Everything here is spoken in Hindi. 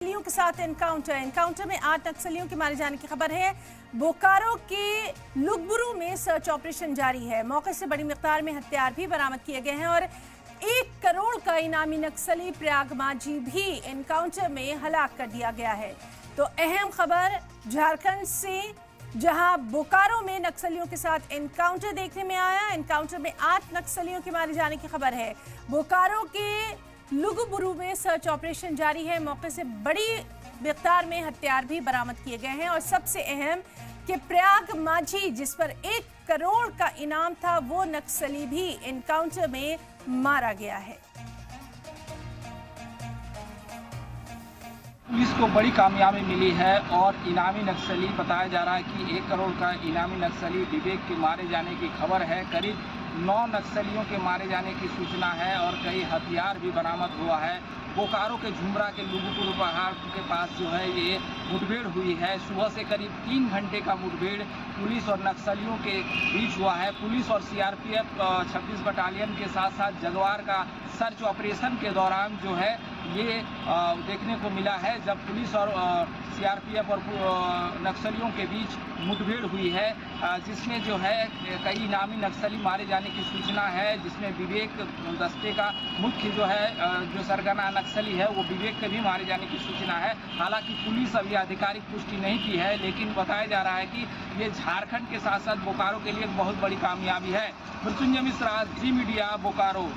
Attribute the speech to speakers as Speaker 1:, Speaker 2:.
Speaker 1: नक्सलियों के साथ एनकाउंटर में 8 नक्सलियों के मारे जाने की खबर है। बोकारो के लुगबुरु में सर्च ऑपरेशन जारी है। मौके से बड़ी मिकदार में हथियार भी बरामद किए गए हैं और 1 करोड़ का इनामी नक्सली प्रयाग माझी भी एनकाउंटर में हलाक कर दिया गया है। तो अहम खबर झारखंड से, जहां बोकारो में नक्सलियों के साथ एनकाउंटर देखने में आया। एनकाउंटर में 8 नक्सलियों के मारे जाने की खबर है। बोकारो के लुगबुरु में सर्च ऑपरेशन जारी है। मौके से बड़ी मिकदार में हथियार भी बरामद किए गए हैं और सबसे अहम कि प्रयाग माझी, जिस पर 1 करोड़ का इनाम था, वो नक्सली भी एनकाउंटर में मारा गया है।
Speaker 2: पुलिस को बड़ी कामयाबी मिली है और इनामी नक्सली बताया जा रहा है कि 1 करोड़ का इनामी नक्सली विवेक के मारे जाने की खबर है। करीब 9 नक्सलियों के मारे जाने की सूचना है और कई हथियार भी बरामद हुआ है। बोकारो के झुमरा के लुगबुरु पहाड़ के पास जो है ये मुठभेड़ हुई है। सुबह से करीब 3 घंटे का मुठभेड़ पुलिस और नक्सलियों के बीच हुआ है। पुलिस और सीआरपीएफ 26 बटालियन के साथ साथ जगवार का सर्च ऑपरेशन के दौरान जो है ये देखने को मिला है, जब पुलिस और सीआरपीएफ और नक्सलियों के बीच मुठभेड़ हुई है, जिसमें जो है कई इनामी नक्सली मारे जाने की सूचना है। जिसमें विवेक दस्ते का मुख्य जो है जो सरगना नक्सली है, वो विवेक के भी मारे जाने की सूचना है। हालांकि पुलिस अभी आधिकारिक पुष्टि नहीं की है, लेकिन बताया जा रहा है कि ये झारखंड के साथ साथ बोकारो के लिए एक बहुत बड़ी कामयाबी है। मृत्युंजय मिश्रा, जी मीडिया, बोकारो।